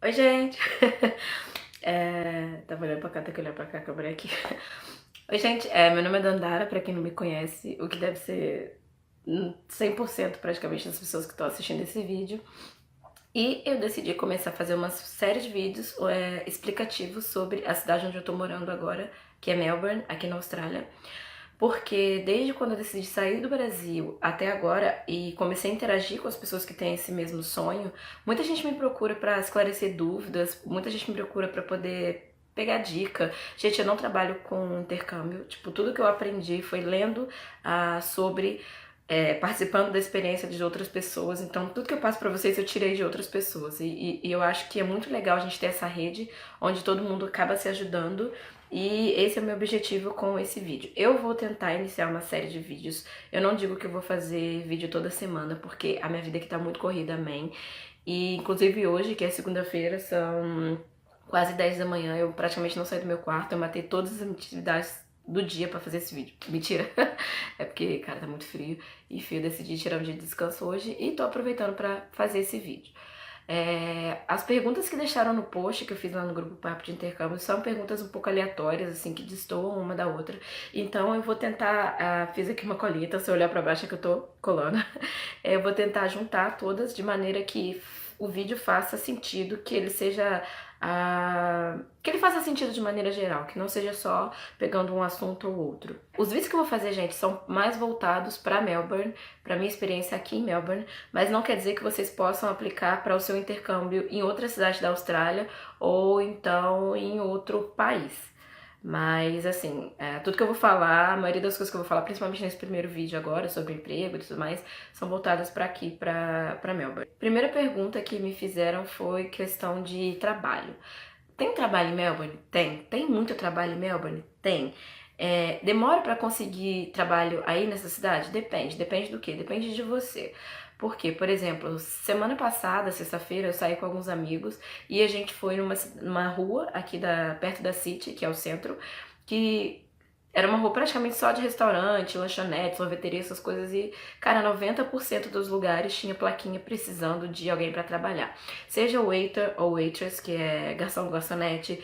Oi, gente! Tava olhando pra cá, tem que olhar pra cá, que eu abri aqui. Oi, gente, meu nome é Dandara, pra quem não me conhece, o que deve ser 100% praticamente das pessoas que estão assistindo esse vídeo. E eu decidi começar a fazer uma série de vídeos explicativos sobre a cidade onde eu tô morando agora, que é Melbourne, aqui na Austrália. Porque desde quando eu decidi sair do Brasil até agora e comecei a interagir com as pessoas que têm esse mesmo sonho, muita gente me procura para esclarecer dúvidas, muita gente me procura para poder pegar dica. Gente, eu não trabalho com intercâmbio, tipo, tudo que eu aprendi foi lendo sobre, participando da experiência de outras pessoas, então tudo que eu passo para vocês eu tirei de outras pessoas. E eu acho que é muito legal a gente ter essa rede onde todo mundo acaba se ajudando. E esse é o meu objetivo com esse vídeo. Eu vou tentar iniciar uma série de vídeos. Eu não digo que eu vou fazer vídeo toda semana, porque a minha vida aqui tá muito corrida, amém. E inclusive hoje, que é segunda-feira, são quase 10 da manhã, eu praticamente não saí do meu quarto, eu matei todas as atividades do dia pra fazer esse vídeo. Mentira. É porque, cara, tá muito frio. Enfim, eu decidi tirar um dia de descanso hoje e tô aproveitando pra fazer esse vídeo. As perguntas que deixaram no post que eu fiz lá no grupo Papo de Intercâmbio são perguntas um pouco aleatórias, assim, que destoam uma da outra. Então eu vou tentar, fiz aqui uma colinha, então se eu olhar pra baixo é que eu tô colando. Eu vou tentar juntar todas de maneira que o vídeo faça sentido, que ele seja que ele faça sentido de maneira geral, que não seja só pegando um assunto ou outro. Os vídeos que eu vou fazer, gente, são mais voltados para Melbourne, para minha experiência aqui em Melbourne, mas não quer dizer que vocês possam aplicar para o seu intercâmbio em outra cidade da Austrália ou então em outro país. Mas, assim, tudo que eu vou falar, a maioria das coisas que eu vou falar, principalmente nesse primeiro vídeo agora, sobre emprego e tudo mais, são voltadas para aqui, para Melbourne. Primeira pergunta que me fizeram foi questão de trabalho. Tem trabalho em Melbourne? Tem. Tem muito trabalho em Melbourne? Tem. Demora para conseguir trabalho aí nessa cidade? Depende. Depende do quê? Depende de você. Porque, por exemplo, semana passada, sexta-feira, eu saí com alguns amigos e a gente foi numa rua aqui perto da City, que é o centro, que era uma rua praticamente só de restaurante, lanchonete, sorveteria, essas coisas. E, cara, 90% dos lugares tinha plaquinha precisando de alguém pra trabalhar. Seja waiter ou waitress, que é garçom, garçonete,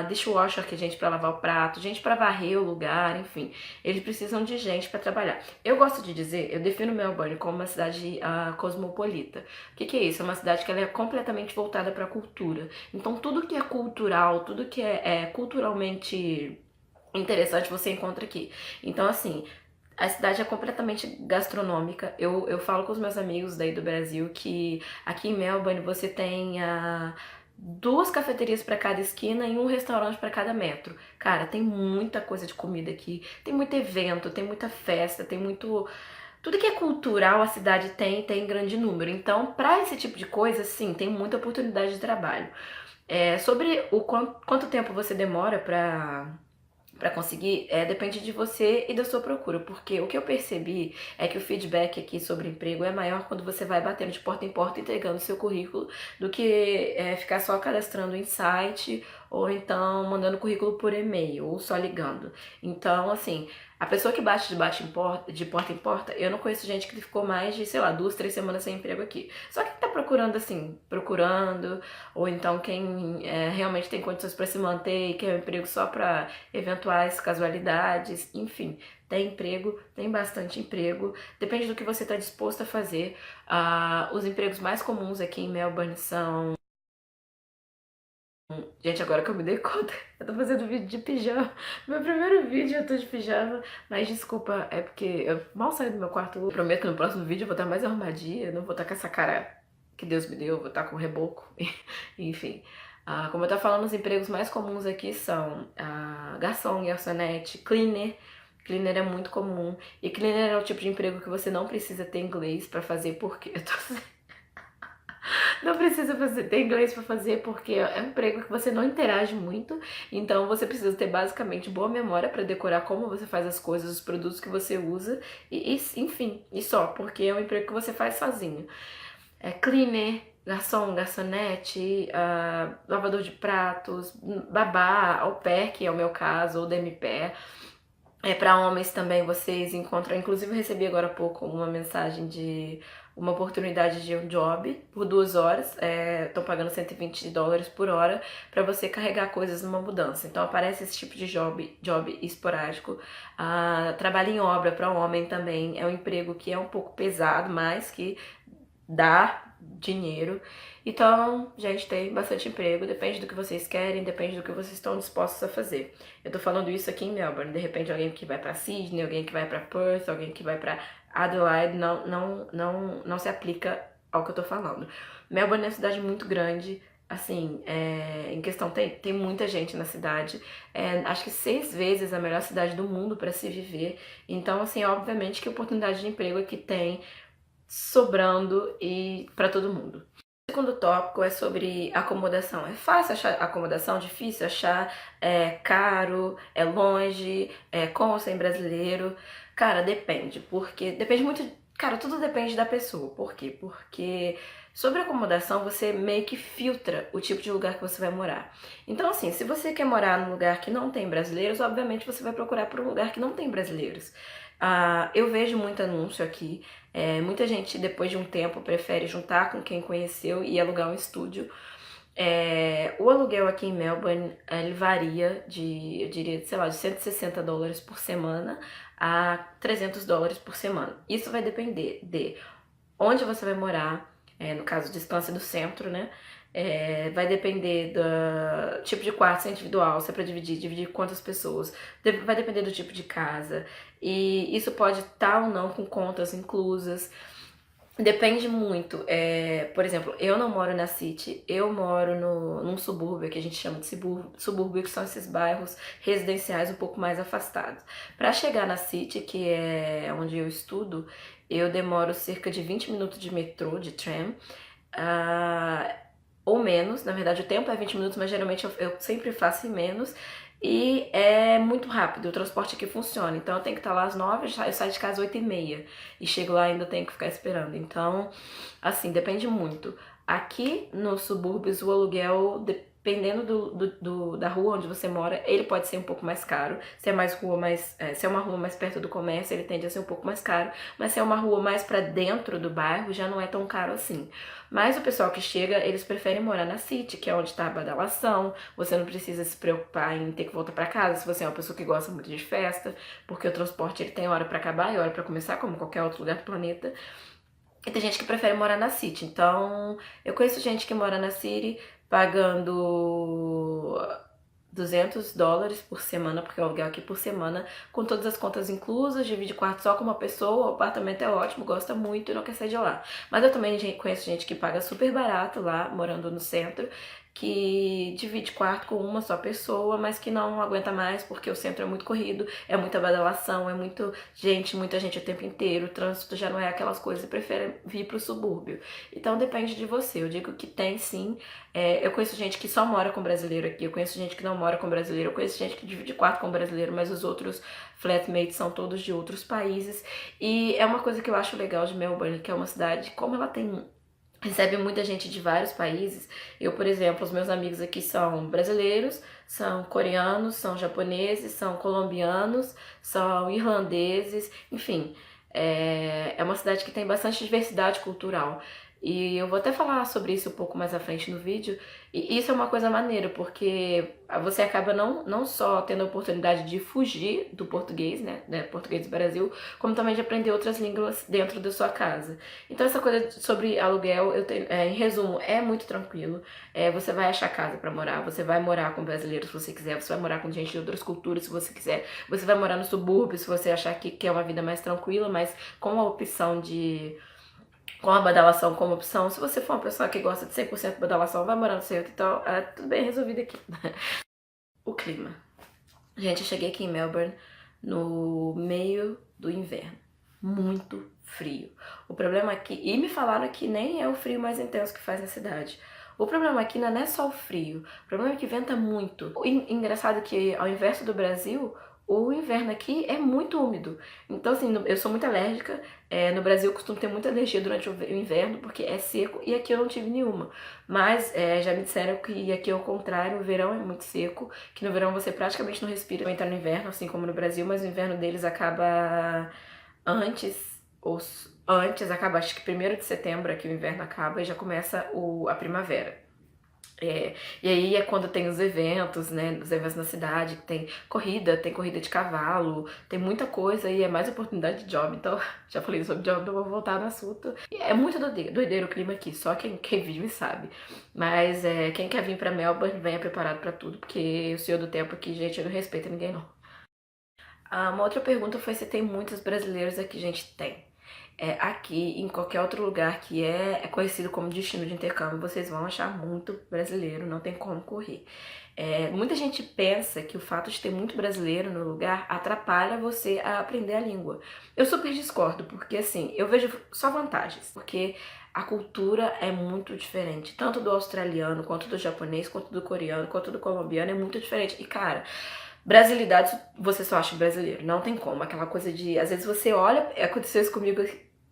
dishwasher, que é gente pra lavar o prato, gente pra varrer o lugar, enfim. Eles precisam de gente pra trabalhar. Eu gosto de dizer, eu defino Melbourne como uma cidade cosmopolita. O que é isso? É uma cidade que ela é completamente voltada pra cultura. Então, tudo que é cultural, tudo que é culturalmente interessante você encontra aqui. Então, assim, a cidade é completamente gastronômica. Eu falo com os meus amigos daí do Brasil que aqui em Melbourne você tem duas cafeterias para cada esquina e um restaurante para cada metro. Cara, tem muita coisa de comida aqui. Tem muito evento, tem muita festa, tem muito. Tudo que é cultural a cidade tem em grande número. Então, para esse tipo de coisa, sim, tem muita oportunidade de trabalho. Sobre o quanto tempo você demora para conseguir, depende de você e da sua procura, porque o que eu percebi é que o feedback aqui sobre emprego é maior quando você vai batendo de porta em porta entregando o seu currículo do que ficar só cadastrando em site ou então mandando currículo por e-mail ou só ligando. Então, assim, a pessoa que bate de porta em porta, eu não conheço gente que ficou mais de, sei lá, 2, 3 semanas sem emprego aqui. Só que tá procurando, assim, procurando, ou então quem realmente tem condições para se manter e quer um emprego só para eventuais casualidades, enfim, tem emprego, tem bastante emprego, depende do que você está disposto a fazer. Os empregos mais comuns aqui em Melbourne são... Gente, agora que eu me dei conta, eu tô fazendo vídeo de pijama. Meu primeiro vídeo eu tô de pijama, mas desculpa, é porque eu mal saí do meu quarto. Eu prometo que no próximo vídeo eu vou estar mais arrumadinha, não vou estar com essa cara que Deus me deu, eu vou estar com reboco, enfim. Como eu tava falando, os empregos mais comuns aqui são garçom, garçonete, cleaner. Cleaner é muito comum. E cleaner é o tipo de emprego que você não precisa ter inglês pra fazer, porque eu tô não precisa ter inglês pra fazer porque é um emprego que você não interage muito, então você precisa ter basicamente boa memória pra decorar como você faz as coisas, os produtos que você usa enfim, e só, porque é um emprego que você faz sozinho. Cleaner, garçom, garçonete, lavador de pratos, babá, au pair, que é o meu caso, ou demi-pair. Para homens também vocês encontram, inclusive eu recebi agora há pouco uma mensagem de uma oportunidade de um job por 2 horas, estão pagando $120 por hora para você carregar coisas numa mudança. Então aparece esse tipo de job esporádico. Trabalho em obra para homem também é um emprego que é um pouco pesado, mas que dá dinheiro. Então, gente, tem bastante emprego, depende do que vocês querem, depende do que vocês estão dispostos a fazer. Eu tô falando isso aqui em Melbourne, de repente alguém que vai pra Sydney, alguém que vai pra Perth, alguém que vai pra Adelaide, não se aplica ao que eu tô falando. Melbourne é uma cidade muito grande, assim, em questão, tem muita gente na cidade, acho que 6 vezes a melhor cidade do mundo para se viver. Então, assim, obviamente que oportunidade de emprego aqui tem sobrando e para todo mundo. O segundo tópico é sobre acomodação. É fácil achar acomodação? Difícil achar? É caro? É longe? É com ou sem brasileiro? Cara, depende, porque depende muito. Cara, tudo depende da pessoa. Por quê? Porque sobre acomodação você meio que filtra o tipo de lugar que você vai morar. Então, assim, se você quer morar num lugar que não tem brasileiros, obviamente você vai procurar por um lugar que não tem brasileiros. Eu vejo muito anúncio aqui. Muita gente, depois de um tempo, prefere juntar com quem conheceu e alugar um estúdio. O aluguel aqui em Melbourne, ele varia de, eu diria, sei lá, de $160 por semana a $300 por semana. Isso vai depender de onde você vai morar, no caso, distância do centro, né? Vai depender do tipo de quarto, se é individual, se é pra dividir quantas pessoas, vai depender do tipo de casa, e isso pode estar ou não com contas inclusas, depende muito. Por exemplo, eu não moro na City, eu moro num subúrbio, que a gente chama de subúrbio, que são esses bairros residenciais um pouco mais afastados. Para chegar na City, que é onde eu estudo, eu demoro cerca de 20 minutos de metrô, de tram, ou menos. Na verdade o tempo é 20 minutos, mas geralmente eu sempre faço em menos, e é muito rápido, o transporte aqui funciona, então eu tenho que estar lá às 9, eu saio de casa às 8h30, e chego lá e ainda tenho que ficar esperando. Então, assim, depende muito. Aqui nos subúrbios o aluguel, dependendo da rua onde você mora, ele pode ser um pouco mais caro. Se é uma rua mais perto do comércio, ele tende a ser um pouco mais caro, mas se é uma rua mais pra dentro do bairro, já não é tão caro assim. Mas o pessoal que chega, eles preferem morar na City, que é onde tá a badalação. Você não precisa se preocupar em ter que voltar pra casa se você é uma pessoa que gosta muito de festa, porque o transporte ele tem hora pra acabar e hora pra começar, como qualquer outro lugar do planeta. E tem gente que prefere morar na City. Então, eu conheço gente que mora na City pagando $200 por semana, porque o aluguel aqui por semana, com todas as contas inclusas, divide quarto só com uma pessoa, o apartamento é ótimo, gosta muito e não quer sair de lá. Mas eu também conheço gente que paga super barato lá, morando no centro, que divide quarto com uma só pessoa, mas que não aguenta mais porque o centro é muito corrido, é muita badalação, é muita gente o tempo inteiro, o trânsito já não é aquelas coisas e prefere vir pro subúrbio. Então depende de você, eu digo que tem sim. Eu conheço gente que só mora com brasileiro aqui, eu conheço gente que não mora com brasileiro, eu conheço gente que divide quarto com brasileiro, mas os outros flatmates são todos de outros países. E é uma coisa que eu acho legal de Melbourne, que é uma cidade, como ela recebe muita gente de vários países. Eu, por exemplo, os meus amigos aqui são brasileiros, são coreanos, são japoneses, são colombianos, são irlandeses, enfim. É uma cidade que tem bastante diversidade cultural. E eu vou até falar sobre isso um pouco mais à frente no vídeo. E isso é uma coisa maneira, porque você acaba não só tendo a oportunidade de fugir do português, né, português do Brasil, como também de aprender outras línguas dentro da sua casa. Então essa coisa sobre aluguel, em resumo, é muito tranquilo. Você vai achar casa pra morar, você vai morar com brasileiros se você quiser, você vai morar com gente de outras culturas se você quiser, você vai morar no subúrbio se você achar que quer uma vida mais tranquila, mas com a opção com a badalação como opção. Se você for uma pessoa que gosta de 100% badalação, vai morar no centro, então tudo bem resolvido aqui. O clima. Gente, eu cheguei aqui em Melbourne no meio do inverno. Muito frio. O problema aqui, e me falaram que nem é o frio mais intenso que faz na cidade. O problema aqui não é só o frio, o problema é que venta muito. Engraçado que, ao inverso do Brasil, o inverno aqui é muito úmido. Então, assim, eu sou muito alérgica. No Brasil eu costumo ter muita alergia durante o inverno, porque é seco, e aqui eu não tive nenhuma. Mas já me disseram que aqui é o contrário, o verão é muito seco, que no verão você praticamente não respira, entrar no inverno, assim como no Brasil, mas o inverno deles acaba antes, ou antes, acaba, acho que 1º de setembro, aqui o inverno acaba e já começa a primavera. E aí é quando tem os eventos, né? Os eventos na cidade, que tem corrida de cavalo, tem muita coisa e é mais oportunidade de job. Então, já falei sobre job, não vou voltar no assunto. E é muito doideiro o clima aqui, só quem vive sabe. Mas quem quer vir pra Melbourne, venha preparado pra tudo, porque o Senhor do Tempo aqui, gente, não respeita ninguém não. Uma outra pergunta foi se tem muitos brasileiros aqui. Gente, tem. Aqui, em qualquer outro lugar que é conhecido como destino de intercâmbio, vocês vão achar muito brasileiro, não tem como correr. Muita gente pensa que o fato de ter muito brasileiro no lugar atrapalha você a aprender a língua. Eu super discordo, porque assim, eu vejo só vantagens, porque a cultura é muito diferente, tanto do australiano, quanto do japonês, quanto do coreano, quanto do colombiano, é muito diferente. E cara, brasilidade você só acha brasileiro, não tem como. Aquela coisa de, às vezes você olha, aconteceu isso comigo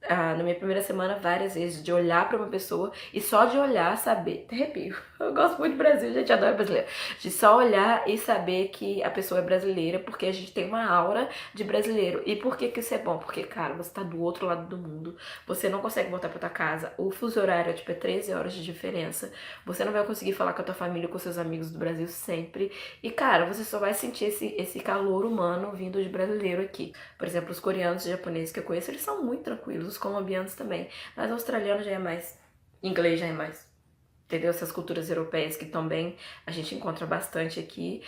na minha primeira semana várias vezes, de olhar pra uma pessoa e só de olhar saber, até arrepio, eu gosto muito do Brasil, gente, adoro brasileiro, de só olhar e saber que a pessoa é brasileira, porque a gente tem uma aura de brasileiro. E por que que isso é bom? Porque, cara, você tá do outro lado do mundo, você não consegue voltar pra tua casa, o fuso horário é 13 horas de diferença, você não vai conseguir falar com a tua família, com seus amigos do Brasil sempre, e cara, você só vai sentir esse calor humano vindo de brasileiro aqui. Por exemplo, os coreanos e japoneses que eu conheço, eles são muito tranquilos, os colombianos também, mas o australiano já é mais, inglês já é mais, entendeu? Essas culturas europeias que também a gente encontra bastante aqui.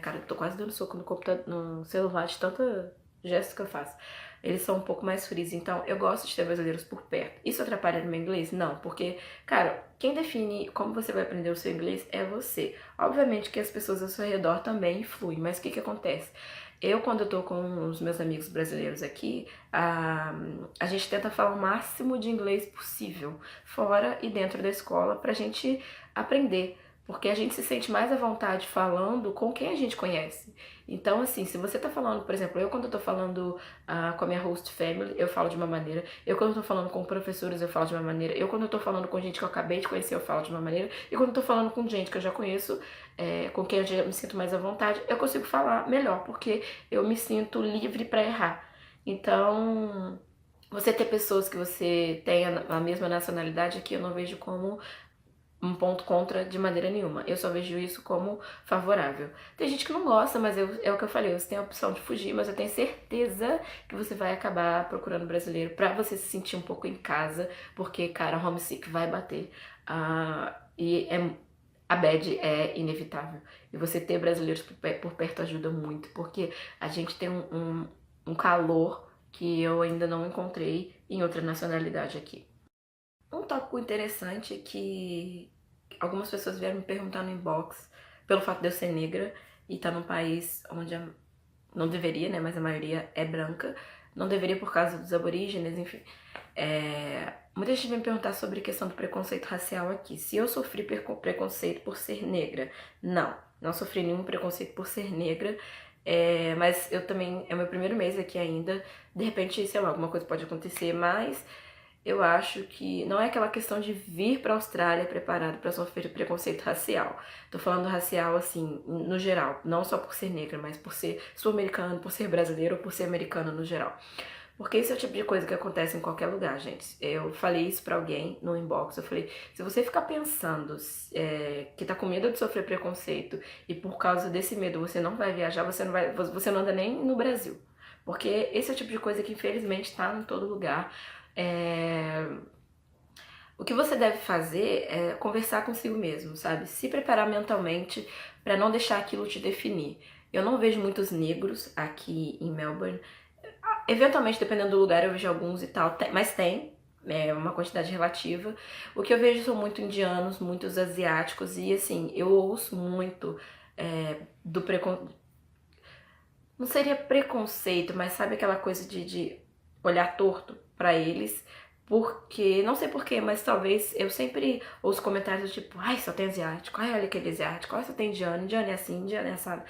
Cara, eu tô quase dando soco no computador, no celular de tanta gesto que eu faço. Eles são um pouco mais frios, então eu gosto de ter brasileiros por perto. Isso atrapalha no meu inglês? Não, porque, cara, quem define como você vai aprender o seu inglês é você. Obviamente que as pessoas ao seu redor também influem, mas o que que acontece? Quando eu tô com os meus amigos brasileiros aqui, a gente tenta falar o máximo de inglês possível, fora e dentro da escola, pra gente aprender. Porque a gente se sente mais à vontade falando com quem a gente conhece. Então, assim, se você tá falando, por exemplo, eu quando eu tô falando com a minha host family, eu falo de uma maneira. Eu quando eu tô falando com professores, eu falo de uma maneira. Eu quando eu tô falando com gente que eu acabei de conhecer, eu falo de uma maneira. E quando eu tô falando com gente que eu já conheço, com quem eu já me sinto mais à vontade, eu consigo falar melhor, porque eu me sinto livre pra errar. Então, você ter pessoas que você tenha a mesma nacionalidade aqui, eu não vejo como um ponto contra de maneira nenhuma. Eu só vejo isso como favorável. Tem gente que não gosta, mas é o que eu falei, você tem a opção de fugir, mas eu tenho certeza que você vai acabar procurando brasileiro pra você se sentir um pouco em casa, porque, cara, homesick vai bater. A bad é inevitável. E você ter brasileiros por perto ajuda muito, porque a gente tem um calor que eu ainda não encontrei em outra nacionalidade aqui. Um tópico interessante que algumas pessoas vieram me perguntar no inbox, pelo fato de eu ser negra e estar num país onde não deveria, né, mas a maioria é branca, não deveria por causa dos aborígenes, enfim. Muita gente vem me perguntar sobre a questão do preconceito racial aqui. Se eu sofri preconceito por ser negra? Não sofri nenhum preconceito por ser negra, mas eu também, é o meu primeiro mês aqui ainda, de repente, sei lá, alguma coisa pode acontecer, mas eu acho que não é aquela questão de vir pra Austrália preparado pra sofrer preconceito racial. Tô falando racial, assim, no geral, não só por ser negra, mas por ser sul-americano, por ser brasileiro ou por ser americano no geral. Porque esse é o tipo de coisa que acontece em qualquer lugar, gente. Eu falei isso pra alguém no inbox, eu falei, se você ficar pensando que tá com medo de sofrer preconceito e por causa desse medo você não vai viajar, você não anda nem no Brasil. Porque esse é o tipo de coisa que infelizmente tá em todo lugar. O que você deve fazer é conversar consigo mesmo, sabe? Se preparar mentalmente pra não deixar aquilo te definir. Eu não vejo muitos negros aqui em Melbourne. Eventualmente, dependendo do lugar, eu vejo alguns e tal, mas tem, uma quantidade relativa. O que eu vejo são muito indianos, muitos asiáticos, e assim, eu ouço muito do preconceito. Não seria preconceito, mas sabe aquela coisa de olhar torto pra eles? Porque, não sei porquê, mas talvez eu sempre ouço comentários do tipo, ai, só tem asiático, ai, olha aquele asiático, ai, só tem indiano, indiano é assim, indiano é assado.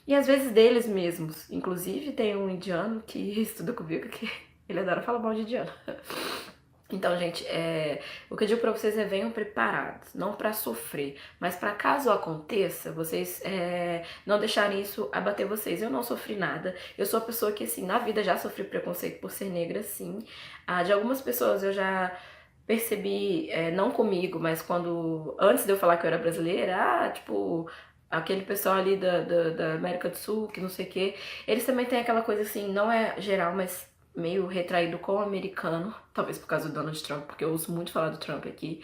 E às vezes deles mesmos. Inclusive tem um indiano que estuda comigo que ele adora falar mal de indiano. Então, gente, o que eu digo pra vocês é venham preparados, não pra sofrer, mas pra caso aconteça, vocês não deixarem isso abater vocês. Eu não sofri nada, eu sou a pessoa que, assim, na vida já sofri preconceito por ser negra, sim. De algumas pessoas eu já percebi, não comigo, mas antes de eu falar que eu era brasileira, tipo, aquele pessoal ali da América do Sul, que não sei o quê, eles também têm aquela coisa assim, não é geral, mas meio retraído com o americano, talvez por causa do Donald Trump, porque eu ouço muito falar do Trump aqui.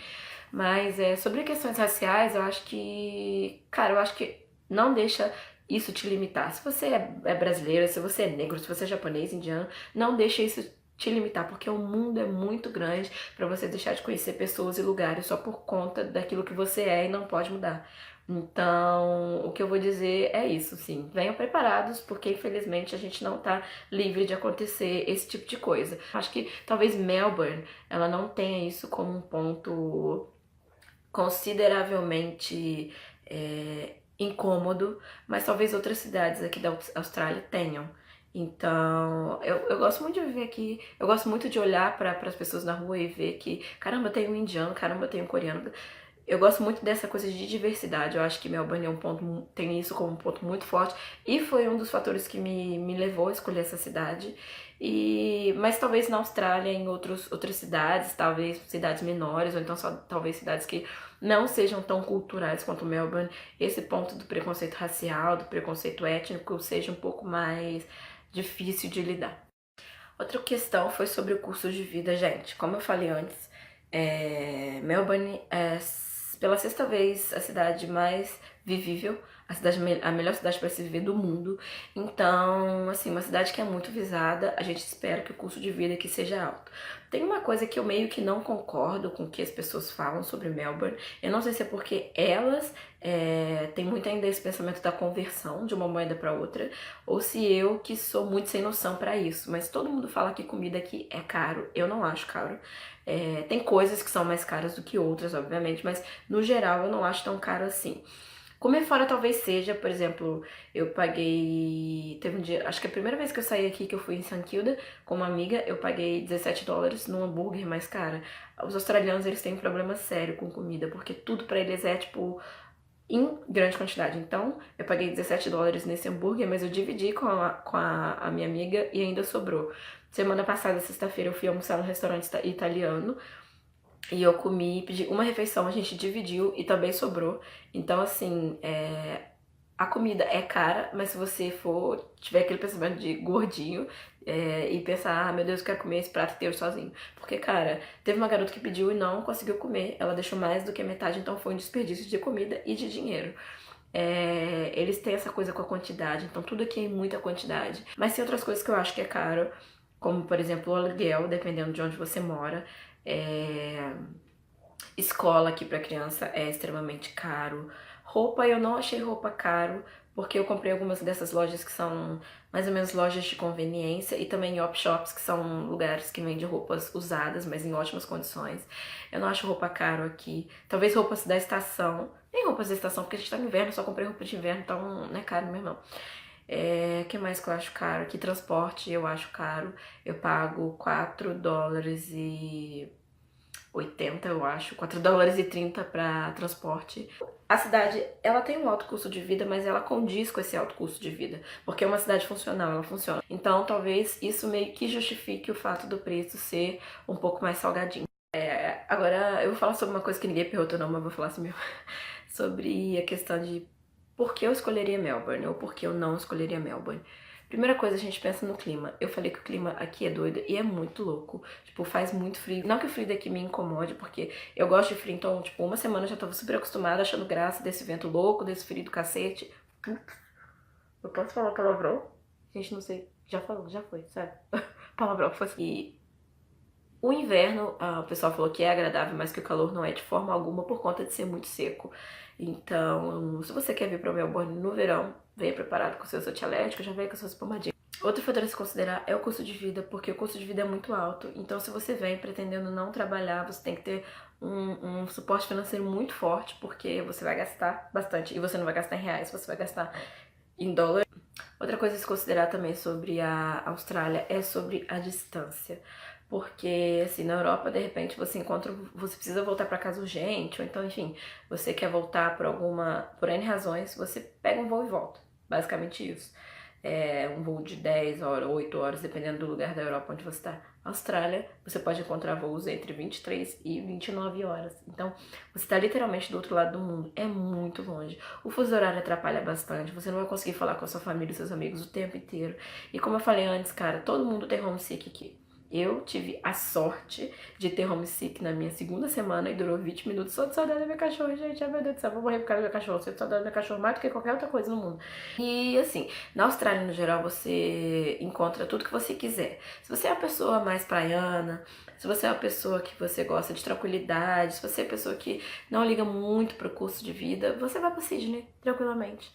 Mas sobre questões raciais, eu acho que, cara, eu acho que não deixa isso te limitar. Se você é brasileiro, se você é negro, se você é japonês, indiano, não deixa isso te limitar, porque o mundo é muito grande para você deixar de conhecer pessoas e lugares só por conta daquilo que você é e não pode mudar. Então, o que eu vou dizer é isso, sim. Venham preparados, porque infelizmente a gente não tá livre de acontecer esse tipo de coisa. Acho que talvez Melbourne, ela não tenha isso como um ponto consideravelmente incômodo, mas talvez outras cidades aqui da Austrália tenham. Então, eu gosto muito de viver aqui, eu gosto muito de olhar para as pessoas na rua e ver que, caramba, tem um indiano, caramba, tem um coreano. Eu gosto muito dessa coisa de diversidade. Eu acho que Melbourne é um ponto, tem isso como um ponto muito forte. E foi um dos fatores que me levou a escolher essa cidade. Mas talvez na Austrália, em outras cidades, talvez cidades menores, ou então só talvez cidades que não sejam tão culturais quanto Melbourne, esse ponto do preconceito racial, do preconceito étnico, seja um pouco mais difícil de lidar. Outra questão foi sobre o custo de vida, gente. Como eu falei antes, Melbourne é pela sexta vez a cidade mais vivível, a melhor cidade para se viver do mundo. Então, assim, uma cidade que é muito visada, a gente espera que o custo de vida aqui seja alto. Tem uma coisa que eu meio que não concordo com o que as pessoas falam sobre Melbourne. Eu não sei se é porque elas têm muito ainda esse pensamento da conversão de uma moeda para outra, ou se eu que sou muito sem noção para isso. Mas todo mundo fala que comida aqui é caro. Eu não acho caro. Tem coisas que são mais caras do que outras, obviamente, mas no geral eu não acho tão caro assim. Comer fora talvez seja, por exemplo, eu paguei. Teve um dia, acho que a primeira vez que eu saí aqui, que eu fui em St. Kilda com uma amiga, eu paguei $17 num hambúrguer, mas cara, os australianos eles têm um problema sério com comida, porque tudo pra eles é tipo em grande quantidade. Então, eu paguei $17 nesse hambúrguer, mas eu dividi com a minha amiga e ainda sobrou. Semana passada, sexta-feira, eu fui almoçar no restaurante italiano e eu comi, pedi uma refeição, a gente dividiu e também sobrou. Então, assim, a comida é cara, mas se você tiver aquele pensamento de gordinho e pensar, meu Deus, eu quero comer esse prato inteiro sozinho. Porque, cara, teve uma garota que pediu e não conseguiu comer, ela deixou mais do que a metade, então foi um desperdício de comida e de dinheiro. Eles têm essa coisa com a quantidade, então tudo aqui é em muita quantidade. Mas tem outras coisas que eu acho que é caro, como, por exemplo, o aluguel, dependendo de onde você mora. Escola aqui pra criança é extremamente caro. Roupa, eu não achei roupa caro, porque eu comprei algumas dessas lojas que são mais ou menos lojas de conveniência e também op shops, que são lugares que vendem roupas usadas, mas em ótimas condições. Eu não acho roupa caro aqui. Talvez roupas da estação. Nem roupas da estação, porque a gente tá no inverno, eu só comprei roupa de inverno, então não é caro mesmo não. Que mais que eu acho caro? Que transporte eu acho caro. Eu pago $4,80, eu acho, $4,30 para transporte. A cidade, ela tem um alto custo de vida, mas ela condiz com esse alto custo de vida, porque é uma cidade funcional, ela funciona. Então, talvez isso meio que justifique o fato do preço ser um pouco mais salgadinho. Agora, eu vou falar sobre uma coisa que ninguém perguntou não, mas eu vou falar assim mesmo. Sobre a questão de por que eu escolheria Melbourne ou por que eu não escolheria Melbourne. Primeira coisa, a gente pensa no clima. Eu falei que o clima aqui é doido e é muito louco. Tipo, faz muito frio. Não que o frio daqui me incomode, porque eu gosto de frio, então, tipo, uma semana eu já tava super acostumada, achando graça desse vento louco, desse frio do cacete. Eu posso falar palavrão? Gente, não sei. Já falou, já foi, sério. Palavrão, foi assim. E o inverno, o pessoal falou que é agradável, mas que o calor não é de forma alguma por conta de ser muito seco. Então, se você quer vir para Melbourne no verão, venha preparado com seus antialérgicos, já venha com suas pomadinhas. Outro fator a se considerar é o custo de vida, porque o custo de vida é muito alto. Então, se você vem pretendendo não trabalhar, você tem que ter um suporte financeiro muito forte, porque você vai gastar bastante. E você não vai gastar em reais, você vai gastar em dólar. Outra coisa a se considerar também sobre a Austrália é sobre a distância. porque assim, na Europa, de repente, você precisa voltar para casa urgente, ou então, enfim, você quer voltar por N razões, você pega um voo e volta. Basicamente isso. É um voo de 10 horas, 8 horas, dependendo do lugar da Europa onde você está. Austrália, você pode encontrar voos entre 23 e 29 horas. Então, você está literalmente do outro lado do mundo. É muito longe. O fuso horário atrapalha bastante. Você não vai conseguir falar com a sua família e seus amigos o tempo inteiro. E como eu falei antes, cara, todo mundo tem homesick aqui. Eu tive a sorte de ter homesick na minha segunda semana e durou 20 minutos só de saudade da minha cachorra, gente. Ai, meu Deus do céu, vou morrer por causa da minha cachorra. Sinto saudade da minha cachorra mais do que qualquer outra coisa no mundo. E assim, na Austrália, no geral, você encontra tudo que você quiser. Se você é uma pessoa mais praiana, se você é uma pessoa que você gosta de tranquilidade, se você é uma pessoa que não liga muito pro custo de vida, você vai pra Sydney, tranquilamente.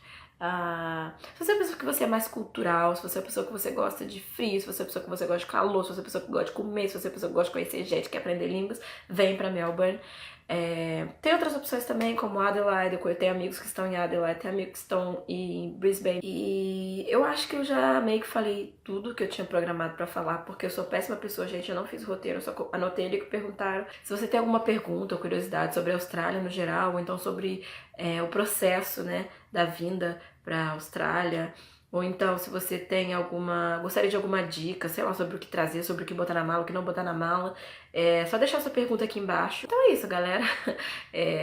Se você é uma pessoa que você é mais cultural, se você é uma pessoa que você gosta de frio, se você é uma pessoa que você gosta de calor, se você é uma pessoa que gosta de comer, se você é uma pessoa que gosta de conhecer gente, quer aprender línguas, vem pra Melbourne. Tem outras opções também, como Adelaide. Eu tenho amigos que estão em Adelaide, tenho amigos que estão em Brisbane. E eu acho que eu já meio que falei tudo que eu tinha programado pra falar, porque eu sou péssima pessoa, gente. Eu não fiz roteiro, eu só anotei ali que perguntaram. Se você tem alguma pergunta ou curiosidade sobre a Austrália no geral, ou então sobre o processo, né, da vinda pra Austrália, ou então se você tem gostaria de alguma dica, sei lá, sobre o que trazer, sobre o que botar na mala, o que não botar na mala, só deixar sua pergunta aqui embaixo. Então é isso, galera.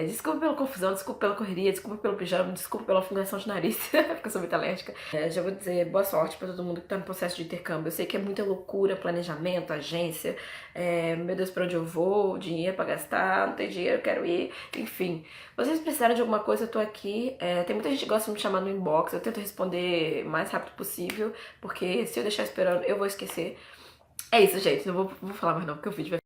Desculpa pela confusão, desculpa pela correria, desculpa pelo pijama, desculpa pela fungação de nariz, porque eu sou muito alérgica. Já vou dizer boa sorte pra todo mundo que tá no processo de intercâmbio. Eu sei que é muita loucura, planejamento, agência, meu Deus, pra onde eu vou, dinheiro pra gastar, não tem dinheiro, quero ir, enfim. Vocês precisarem de alguma coisa, eu tô aqui. Tem muita gente que gosta de me chamar no inbox, eu tento responder o mais rápido possível, porque se eu deixar esperando, eu vou esquecer. É isso, gente, não vou falar mais não, porque o vídeo vai